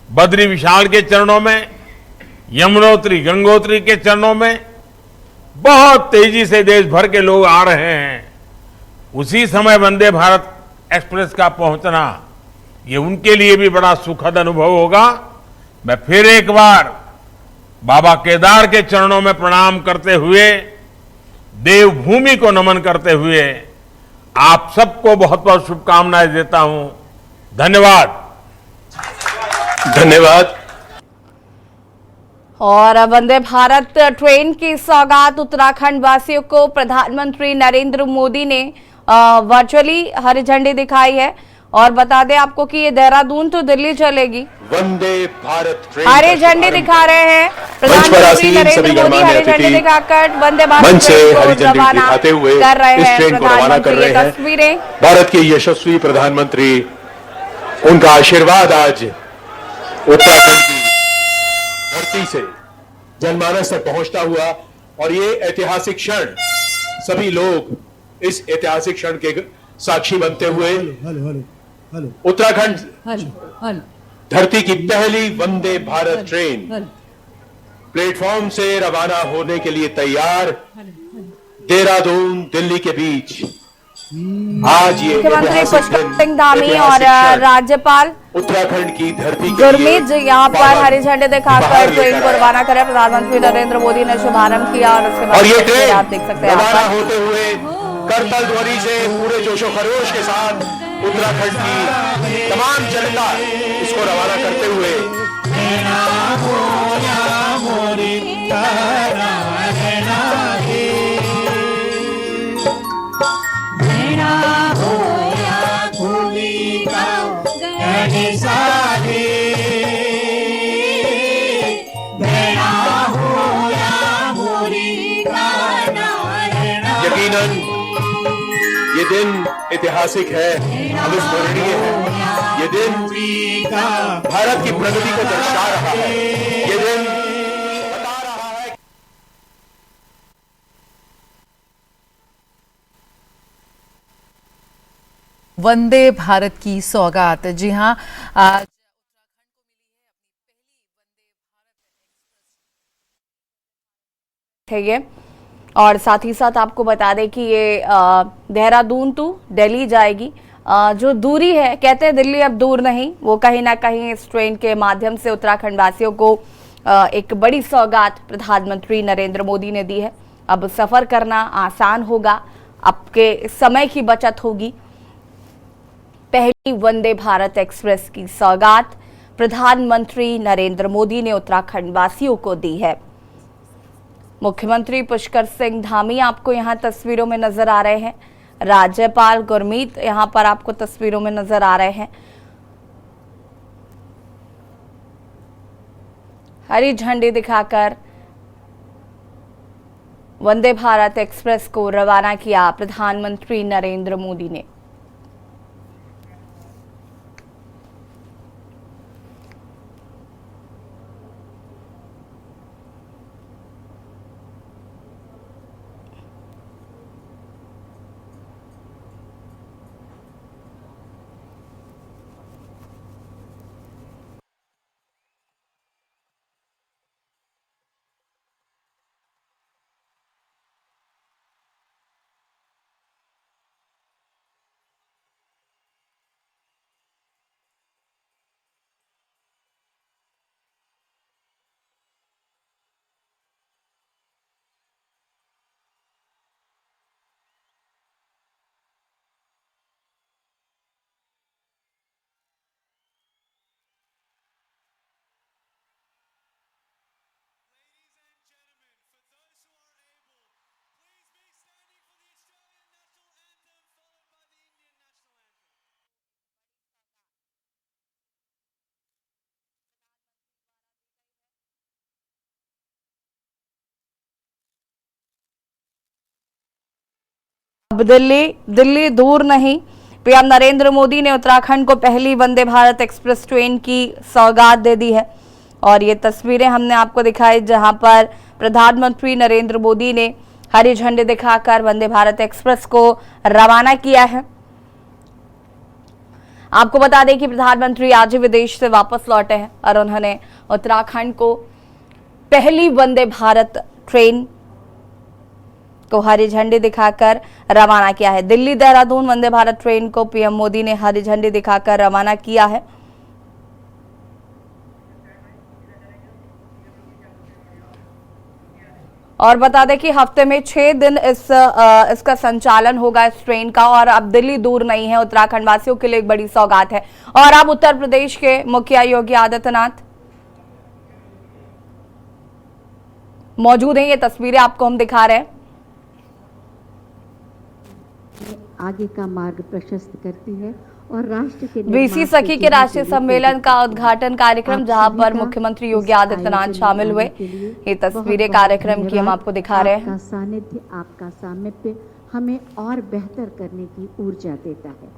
बद्री विशाल के चरणों में, यमुनोत्री गंगोत्री के चरणों में बहुत तेजी से देश भर के लोग आ रहे हैं। उसी समय वंदे भारत एक्सप्रेस का पहुंचना ये उनके लिए भी बड़ा सुखद अनुभव होगा। मैं फिर एक बार बाबा केदार के चरणों में प्रणाम करते हुए, देवभूमि को नमन करते हुए आप सबको बहुत बहुत शुभकामनाएं देता हूं। धन्यवाद। धन्यवाद। और वंदे भारत ट्रेन की सौगात उत्तराखंड वासियों को प्रधानमंत्री नरेंद्र मोदी ने वर्चुअली हरी झंडी दिखाई है। और बता दें आपको कि ये देहरादून तो दिल्ली चलेगी। वंदे भारत ट्रेन हरी झंडी दिखा रहे हैं प्रधानमंत्री नरेंद्र मोदी, हरी झंडी दिखाकर वंदे भारत ट्रेन को रवाना कर रहे हैं। ट्रेन को रवाना कर रहे हैं। तस्वीरें भारत के यशस्वी प्रधानमंत्री, उनका आशीर्वाद आज उत्तराखंड की धरती से जनमानस तक पहुंचता हुआ और ये ऐतिहासिक क्षण, सभी लोग इस ऐतिहासिक क्षण के साक्षी बनते हुए उत्तराखंड धरती की पहली वंदे भारत ट्रेन प्लेटफॉर्म से रवाना होने के लिए तैयार। देहरादून दिल्ली के बीच आज ये मुख्यमंत्री पुष्कर सिंह धामी और राज्यपाल उत्तराखंड की धरती गुरमीत जी यहाँ पर हरी झंडी दिखाकर ट्रेन को रवाना करें। प्रधानमंत्री नरेंद्र मोदी ने शुभारंभ किया और उसके बाद ये ट्रेन आप देख सकते हैं रवाना होते हुए करतल ध्वनि से पूरे जोशो खरोश के साथ उत्तराखंड की तमाम जनता इसको रवाना करते हुए यकीनन ये दिन ऐतिहासिक है, अविस्मरणीय है। ये दिन भारत की प्रगति को दर्शा रहा है। ये दिन बता रहा है वंदे भारत की सौगात। जी हाँ, है ये। और साथ ही साथ आपको बता दें कि ये देहरादून टू दिल्ली जाएगी। जो दूरी है, कहते हैं दिल्ली अब दूर नहीं, वो कहीं ना कहीं इस ट्रेन के माध्यम से उत्तराखंड वासियों को एक बड़ी सौगात प्रधानमंत्री नरेंद्र मोदी ने दी है। अब सफर करना आसान होगा, आपके समय की बचत होगी। पहली वंदे भारत एक्सप्रेस की सौगात प्रधानमंत्री नरेंद्र मोदी ने उत्तराखंड वासियों को दी है। मुख्यमंत्री पुष्कर सिंह धामी आपको यहां तस्वीरों में नजर आ रहे हैं। राज्यपाल गुरमीत यहां पर आपको तस्वीरों में नजर आ रहे हैं। हरी झंडी दिखाकर वंदे भारत एक्सप्रेस को रवाना किया प्रधानमंत्री नरेंद्र मोदी ने। अब दिल्ली दूर नहीं, पीएम नरेंद्र मोदी ने उत्तराखंड को पहली वंदे भारत एक्सप्रेस ट्रेन की सौगात दे दी है। और ये तस्वीरें हमने आपको दिखाई जहां पर प्रधानमंत्री नरेंद्र मोदी ने हरी झंडी दिखाकर वंदे भारत एक्सप्रेस को रवाना किया है। आपको बता दें कि प्रधानमंत्री आज ही विदेश से वापस लौटे हैं और उन्होंने उत्तराखंड को पहली वंदे भारत ट्रेन को हरी झंडी दिखाकर रवाना किया है। दिल्ली देहरादून वंदे भारत ट्रेन को पीएम मोदी ने हरी झंडी दिखाकर रवाना किया है। और बता दें कि हफ्ते में 6 दिन इसका संचालन होगा इस ट्रेन का। और अब दिल्ली दूर नहीं है, उत्तराखंड वासियों के लिए एक बड़ी सौगात है। और अब उत्तर प्रदेश के मुखिया योगी आदित्यनाथ मौजूद हैं, ये तस्वीरें आपको हम दिखा रहे हैं। आगे का मार्ग प्रशस्त करती है और राष्ट्र के बीसी सखी के राष्ट्रीय सम्मेलन का उद्घाटन कार्यक्रम जहां पर मुख्यमंत्री योगी आदित्यनाथ शामिल हुए। ये तस्वीरें कार्यक्रम की हम आपको दिखा रहे हैं। आपका सानिध्य, आपका सामिप्य हमें और बेहतर करने की ऊर्जा देता है।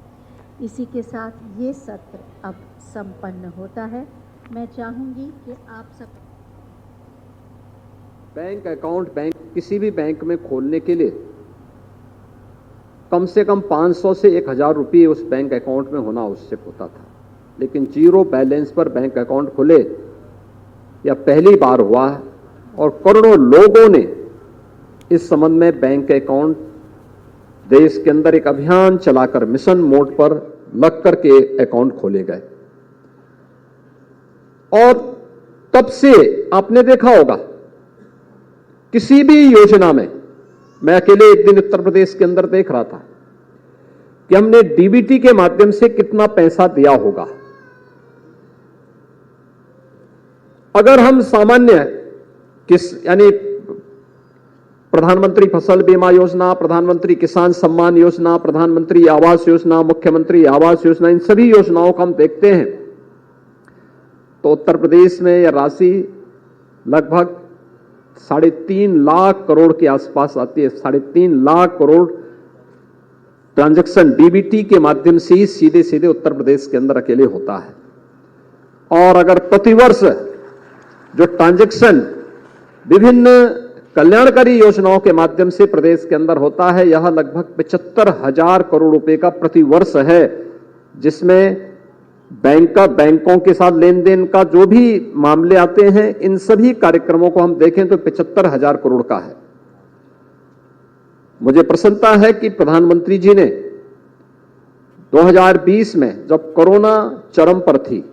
इसी के साथ ये सत्र अब संपन्न होता है। मैं चाहूंगी कि आप सब बैंक अकाउंट किसी भी बैंक में खोलने के लिए कम से कम 500 से 1000 रुपये उस बैंक अकाउंट में होना आवश्यक होता था। लेकिन जीरो बैलेंस पर बैंक अकाउंट खुले या पहली बार हुआ है और करोड़ों लोगों ने इस संबंध में बैंक अकाउंट देश के अंदर एक अभियान चलाकर मिशन मोड पर लग करके अकाउंट खोले गए। और तब से आपने देखा होगा किसी भी योजना में, मैं अकेले एक दिन उत्तर प्रदेश के अंदर देख रहा था कि हमने डीबीटी के माध्यम से कितना पैसा दिया होगा। अगर हम सामान्य यानी प्रधानमंत्री फसल बीमा योजना, प्रधानमंत्री किसान सम्मान योजना, प्रधानमंत्री आवास योजना, मुख्यमंत्री आवास योजना, इन सभी योजनाओं को हम देखते हैं तो उत्तर प्रदेश में यह राशि लगभग 3.5 लाख करोड़ के आसपास आती है। 3.5 लाख करोड़ ट्रांजैक्शन डीबीटी के माध्यम से ही सीधे सीधे उत्तर प्रदेश के अंदर अकेले होता है। और अगर प्रतिवर्ष जो ट्रांजैक्शन विभिन्न कल्याणकारी योजनाओं के माध्यम से प्रदेश के अंदर होता है, यह लगभग 75,000 करोड़ रुपए का प्रतिवर्ष है, जिसमें बैंकों के साथ लेन देन का जो भी मामले आते हैं, इन सभी कार्यक्रमों को हम देखें तो 75,000 करोड़ का है। मुझे प्रसन्नता है कि प्रधानमंत्री जी ने 2020 में जब कोरोना चरम पर थी,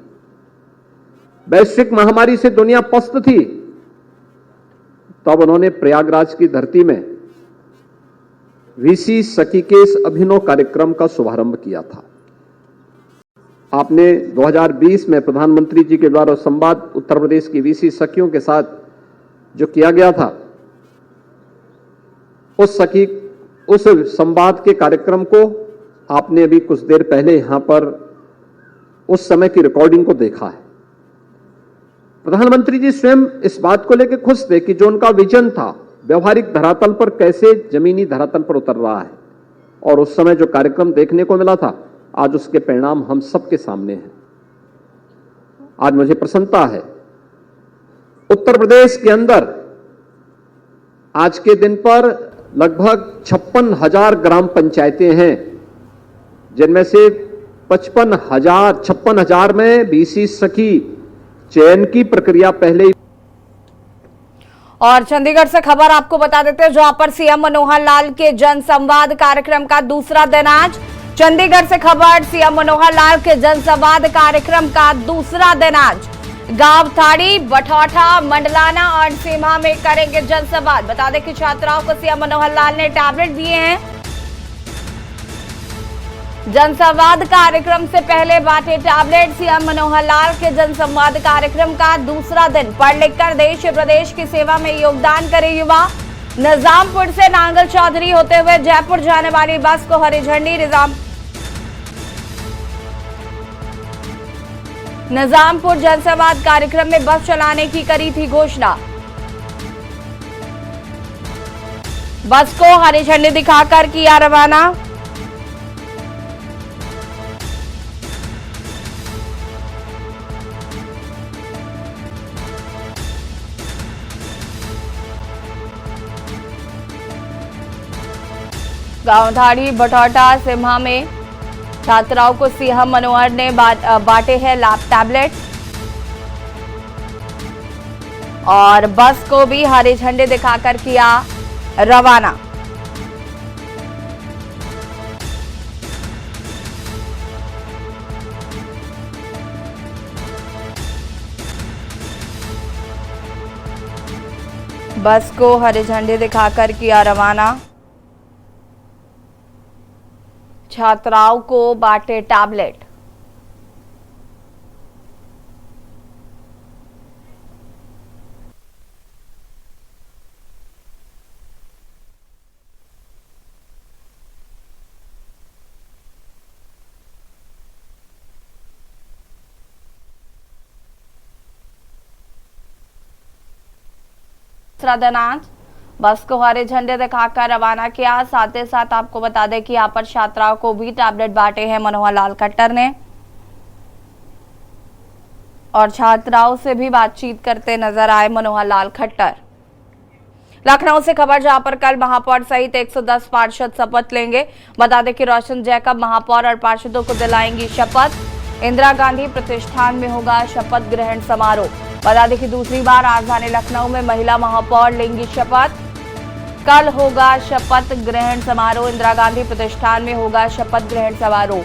वैश्विक महामारी से दुनिया पस्त थी, तब उन्होंने प्रयागराज की धरती में वीसी सखी के इस अभिनव कार्यक्रम का शुभारंभ किया था। आपने 2020 में प्रधानमंत्री जी के द्वारा संवाद उत्तर प्रदेश की वीसी सखियों के साथ जो किया गया था, उस संवाद के कार्यक्रम को आपने अभी कुछ देर पहले यहां पर उस समय की रिकॉर्डिंग को देखा है। प्रधानमंत्री जी स्वयं इस बात को लेकर खुश थे कि जो उनका विजन था व्यवहारिक धरातल पर कैसे जमीनी धरातल पर उतर रहा है, और उस समय जो कार्यक्रम देखने को मिला था, आज उसके परिणाम हम सबके सामने हैं। आज मुझे प्रसन्नता है, उत्तर प्रदेश के अंदर आज के दिन पर लगभग 56,000 ग्राम पंचायतें हैं, जिनमें से 56,000 में बीसी सखी चयन की प्रक्रिया पहले ही। और चंडीगढ़ से खबर आपको बता देते हैं, जहां पर सीएम मनोहर लाल के जन संवाद कार्यक्रम का दूसरा दिन आज। चंडीगढ़ से खबर, सीएम मनोहर लाल के जन संवाद कार्यक्रम का दूसरा दिन आज। गांव थाड़ी, बठौठा, मंडलाना और सीमा में करेंगे जन संवाद। बता दें कि छात्राओं को सीएम मनोहर लाल ने टैबलेट दिए हैं। जनसंवाद कार्यक्रम से पहले बांटे टैबलेट। सीएम मनोहर लाल के जनसंवाद कार्यक्रम का दूसरा दिन। पढ़ लिखकर देश प्रदेश की सेवा में योगदान करे युवा। निजामपुर से नांगल चौधरी होते हुए जयपुर जाने वाली बस को हरी झंडी। निजामपुर जनसंवाद कार्यक्रम में बस चलाने की करी थी घोषणा। बस को हरी झंडी दिखाकर किया रवाना। गांवधाड़ी, बठौटा, सिम्हा में छात्राओं को सीएम मनोहर ने बांटे हैं लैब टैबलेट, और बस को भी हरी झंडी दिखाकर किया रवाना। बस को हरी झंडी दिखाकर किया रवाना। छात्राओं को बांटे टैबलेट। आज बस को हरे झंडे दिखाकर रवाना किया। साथ ही साथ आपको बता दें कि यहाँ पर छात्राओं को भी टैबलेट बांटे हैं मनोहर लाल खट्टर ने, और छात्राओं से भी बातचीत करते नजर आए मनोहर लाल खट्टर। लखनऊ से खबर, जहां पर कल महापौर सहित 110 पार्षद शपथ लेंगे। बता दें कि रोशन जैकब महापौर और पार्षदों को दिलाएंगी शपथ। इंदिरा गांधी प्रतिष्ठान में होगा शपथ ग्रहण समारोह। बता दें कि दूसरी बार राजधानी लखनऊ में महिला महापौर लेंगी शपथ। कल होगा शपथ ग्रहण समारोह। इंदिरा गांधी प्रतिष्ठान में होगा शपथ ग्रहण समारोह।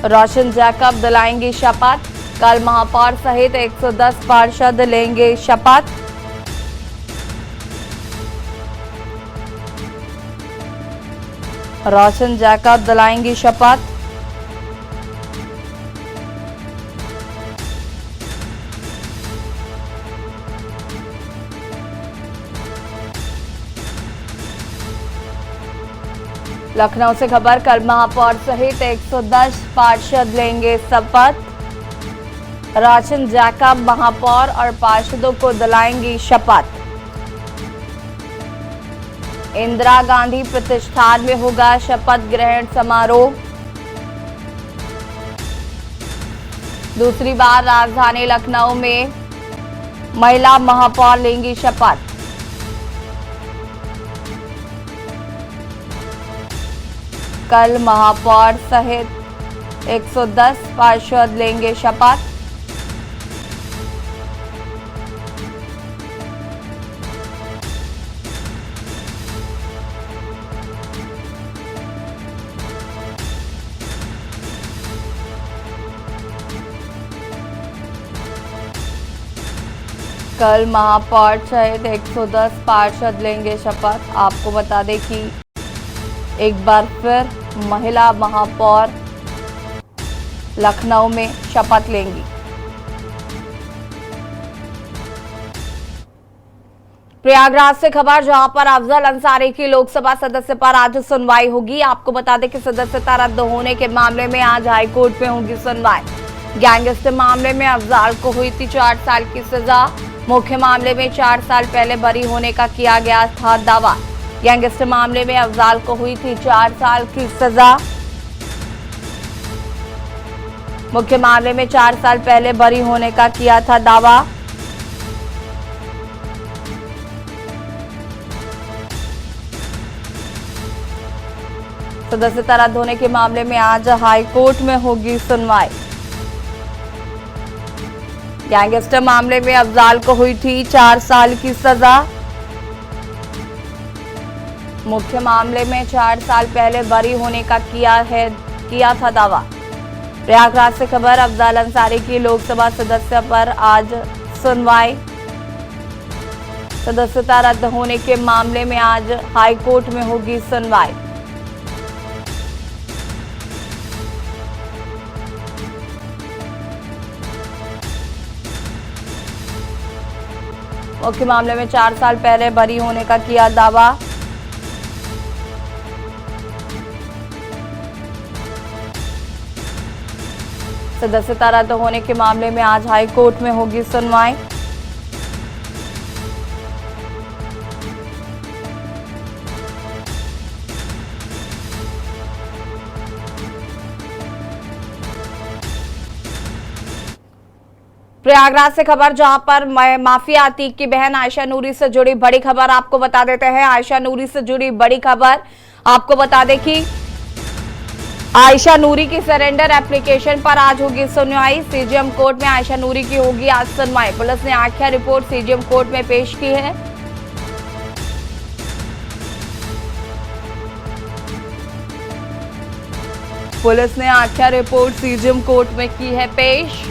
रोशन जैकब दिलाएंगी शपथ। कल महापौर सहित 110 पार्षद लेंगे शपथ। रोशन जैकब दिलाएंगी शपथ। लखनऊ से खबर, कल महापौर सहित 110 पार्षद लेंगे शपथ। रोशन जैकब महापौर और पार्षदों को दिलाएंगी शपथ। इंदिरा गांधी प्रतिष्ठान में होगा शपथ ग्रहण समारोह। दूसरी बार राजधानी लखनऊ में महिला महापौर लेंगी शपथ। कल महापौर सहित 110 पार्षद लेंगे शपथ। कल महापौर सहित 110 पार्षद लेंगे शपथ। आपको बता दें कि एक बार फिर महिला महापौर लखनऊ में शपथ लेंगी। प्रयागराज से खबर, जहां पर अफजल अंसारी की लोकसभा सदस्य पर आज सुनवाई होगी। आपको बता दें कि सदस्यता रद्द होने के मामले में आज हाईकोर्ट में होगी सुनवाई। गैंगस्टर मामले में अफजल को हुई थी 4 साल की सजा। मुख्य मामले में 4 साल पहले बरी होने का किया गया था दावा। गैंगस्टर मामले में अफजल को हुई थी 4 साल की सजा। मुख्य मामले में 4 साल पहले बरी होने का किया था दावा। सदस्यता रद्द होने के मामले में आज हाई कोर्ट में होगी सुनवाई। गैंगस्टर मामले में अफजल को हुई थी 4 साल की सजा। मुख्य मामले में 4 साल पहले बरी होने का किया था दावा। प्रयागराज से खबर, अफजल अंसारी की लोकसभा सदस्य पर आज सुनवाई। सदस्यता रद्द होने के मामले में आज हाई कोर्ट में होगी सुनवाई। मुख्य मामले में 4 साल पहले बरी होने का किया दावा। सदस्यता रद्द होने के मामले में आज हाई कोर्ट में होगी सुनवाई। प्रयागराज से खबर, जहां पर माफिया अतीक की बहन आयशा नूरी से जुड़ी बड़ी खबर आपको बता देते हैं। आयशा नूरी से जुड़ी बड़ी खबर आपको बता दें कि आयशा नूरी की सरेंडर एप्लीकेशन पर आज होगी सुनवाई। सीजेएम कोर्ट में आयशा नूरी की होगी आज सुनवाई। पुलिस ने आख्या रिपोर्ट सीजेएम कोर्ट में पेश की है। पुलिस ने आख्या रिपोर्ट सीजेएम कोर्ट में की है पेश।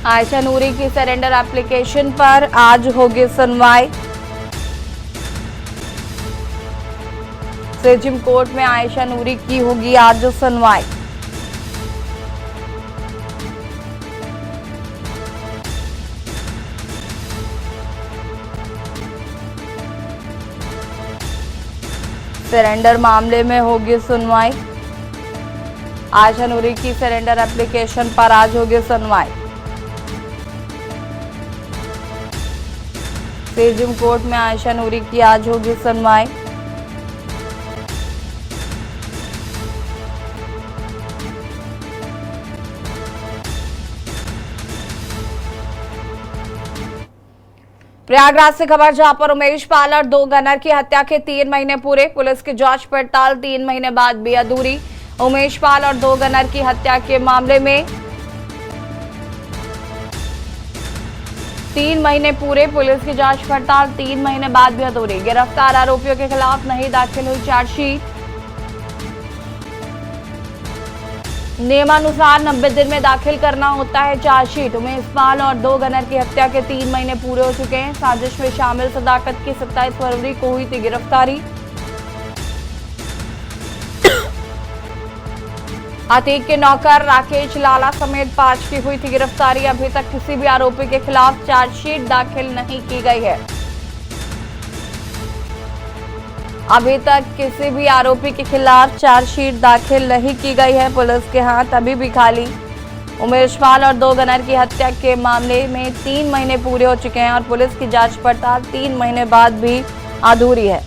आयशा नूरी की सरेंडर एप्लीकेशन पर आज होगी सुनवाई। सीजेएम कोर्ट में आयशा नूरी की होगी आज सुनवाई। सरेंडर मामले में होगी सुनवाई। आयशा नूरी की सरेंडर एप्लीकेशन पर आज होगी सुनवाई। सीजेएम कोर्ट में आयशा नूरी की आज होगी सुनवाई। प्रयागराज से खबर, जहां पर उमेश पाल और 2 गनर की हत्या के 3 महीने पूरे। पुलिस की जांच पड़ताल 3 महीने बाद भी अधूरी। उमेश पाल और 2 गनर की हत्या के मामले में 3 महीने पूरे। पुलिस की जांच पड़ताल 3 महीने बाद भी अधूरी। गिरफ्तार आरोपियों के खिलाफ नहीं दाखिल हुई चार्जशीट। नियमानुसार 90 दिन में दाखिल करना होता है चार्जशीट। उमेश पाल और 2 गनर की हत्या के 3 महीने पूरे हो चुके हैं। साजिश में शामिल सदाकत की 27 फरवरी को हुई थी गिरफ्तारी। अतीक के नौकर राकेश लाला समेत 5 की हुई थी गिरफ्तारी। अभी तक किसी भी आरोपी के खिलाफ चार्जशीट दाखिल नहीं की गई है। अभी तक किसी भी आरोपी के खिलाफ चार्जशीट दाखिल नहीं की गई है। पुलिस के हाथ अभी भी खाली। उमेश पाल और 2 गनर की हत्या के मामले में 3 महीने पूरे हो चुके हैं और पुलिस की जांच पड़ताल 3 महीने बाद भी अधूरी है।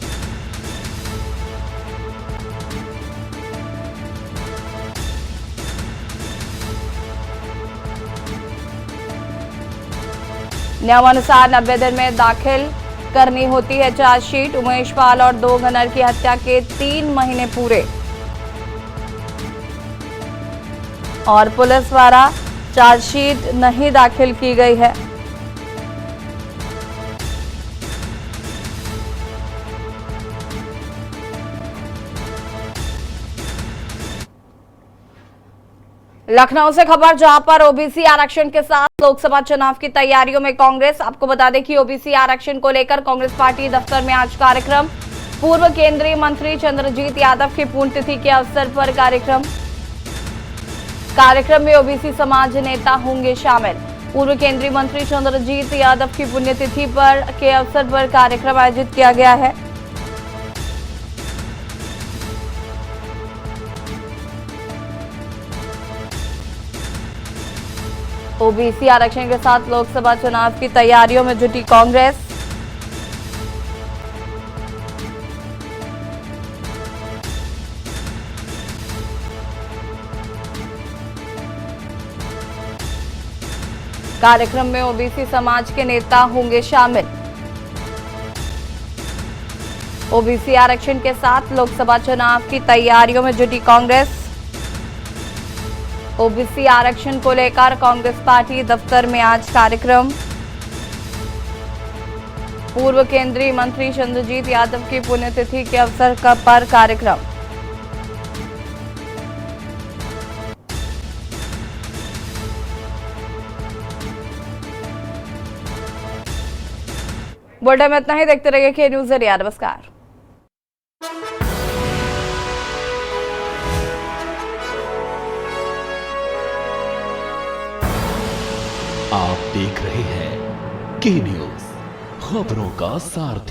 नियमानुसार 90 दिन में दाखिल करनी होती है चार्जशीट। उमेश पाल और 2 गनर की हत्या के 3 महीने पूरे और पुलिस द्वारा चार्जशीट नहीं दाखिल की गई है। लखनऊ से खबर, जहां पर ओबीसी आरक्षण के साथ लोकसभा चुनाव की तैयारियों में कांग्रेस। आपको बता दें कि ओबीसी आरक्षण को लेकर कांग्रेस पार्टी दफ्तर में आज कार्यक्रम। पूर्व केंद्रीय मंत्री चंद्रजीत यादव की पुण्यतिथि के अवसर पर कार्यक्रम में ओबीसी समाज नेता होंगे शामिल। पूर्व केंद्रीय मंत्री चंद्रजीत यादव की पुण्यतिथि के अवसर पर कार्यक्रम आयोजित किया गया है। ओबीसी आरक्षण के साथ लोकसभा चुनाव की तैयारियों में जुटी कांग्रेस। कार्यक्रम में ओबीसी समाज के नेता होंगे शामिल। ओबीसी आरक्षण के साथ लोकसभा चुनाव की तैयारियों में जुटी कांग्रेस। ओबीसी आरक्षण को लेकर कांग्रेस पार्टी दफ्तर में आज कार्यक्रम। पूर्व केंद्रीय मंत्री चंद्रजीत यादव की पुण्यतिथि के अवसर पर कार्यक्रम। बुलेटिन में इतना ही। देखते रहिए के न्यूज़ इंडिया। नमस्कार। आप देख रहे हैं के न्यूज़, खबरों का सारथी।